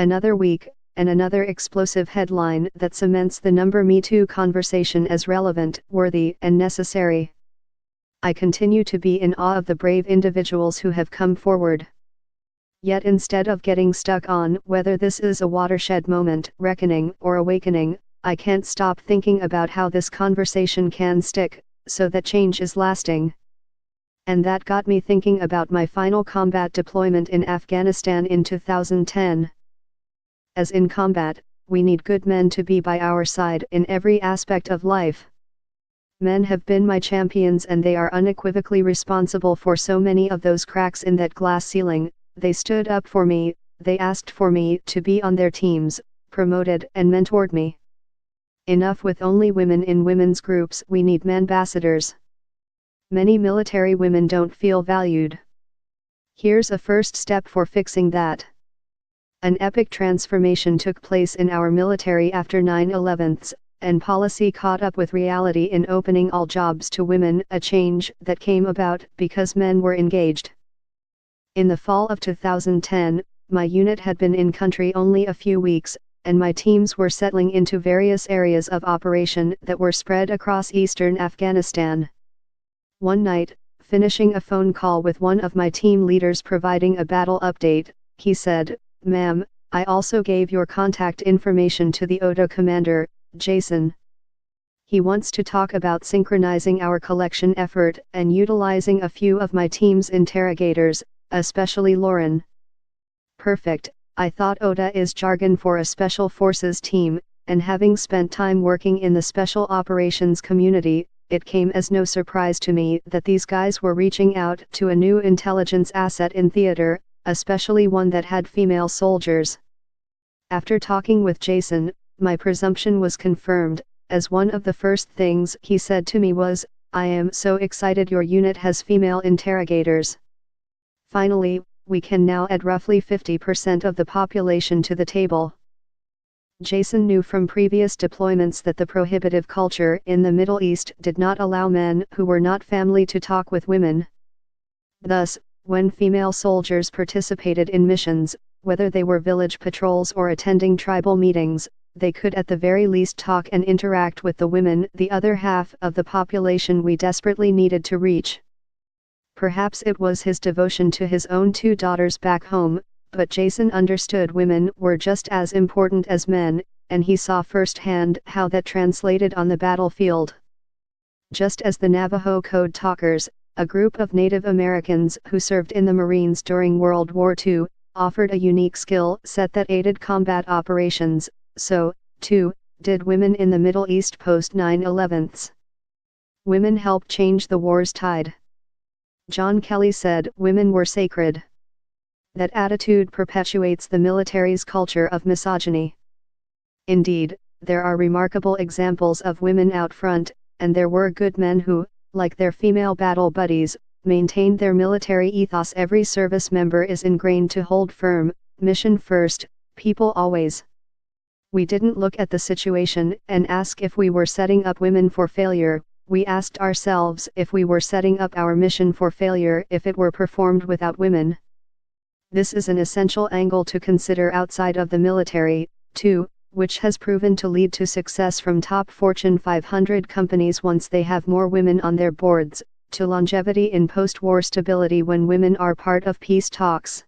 Another week, and another explosive headline that cements the Me Too conversation as relevant, worthy, and necessary. I continue to be in awe of the brave individuals who have come forward. Yet instead of getting stuck on whether this is a watershed moment, reckoning, or awakening, I can't stop thinking about how this conversation can stick, so that change is lasting. And that got me thinking about my final combat deployment in Afghanistan in 2010. As in combat, we need good men to be by our side in every aspect of life. Men have been my champions and they are unequivocally responsible for so many of those cracks in that glass ceiling. They stood up for me, they asked for me to be on their teams, promoted and mentored me. Enough with only women in women's groups, we need manambassadors. Many military women don't feel valued. Here's a first step for fixing that. An epic transformation took place in our military after 9/11, and policy caught up with reality in opening all jobs to women, a change that came about because men were engaged. In the fall of 2010, my unit had been in country only a few weeks, and my teams were settling into various areas of operation that were spread across eastern Afghanistan. One night, finishing a phone call with one of my team leaders providing a battle update, he said, "Ma'am, I also gave your contact information to the ODA commander, Jason. He wants to talk about synchronizing our collection effort and utilizing a few of my team's interrogators, especially Lauren." Perfect, I thought. ODA is jargon for a special forces team, and having spent time working in the special operations community, it came as no surprise to me that these guys were reaching out to a new intelligence asset in theater, especially one that had female soldiers. After talking with Jason, my presumption was confirmed, as one of the first things he said to me was, "I am so excited your unit has female interrogators. Finally, we can now add roughly 50% of the population to the table." Jason knew from previous deployments that the prohibitive culture in the Middle East did not allow men who were not family to talk with women. Thus, when female soldiers participated in missions, whether they were village patrols or attending tribal meetings, they could at the very least talk and interact with the women, the other half of the population we desperately needed to reach. Perhaps it was his devotion to his own 2 daughters back home, but Jason understood women were just as important as men, and he saw firsthand how that translated on the battlefield. Just as the Navajo Code Talkers, a group of Native Americans who served in the Marines during World War II, offered a unique skill set that aided combat operations, so, too, did women in the Middle East post 9/11. Women helped change the war's tide. John Kelly said women were sacred. That attitude perpetuates the military's culture of misogyny. Indeed, there are remarkable examples of women out front, and there were good men who, like their female battle buddies, maintained their military ethos. Every service member is ingrained to hold firm, mission first, people always. We didn't look at the situation and ask if we were setting up women for failure, we asked ourselves if we were setting up our mission for failure if it were performed without women. This is an essential angle to consider outside of the military, too, which has proven to lead to success from top Fortune 500 companies once they have more women on their boards, to longevity in post-war stability when women are part of peace talks.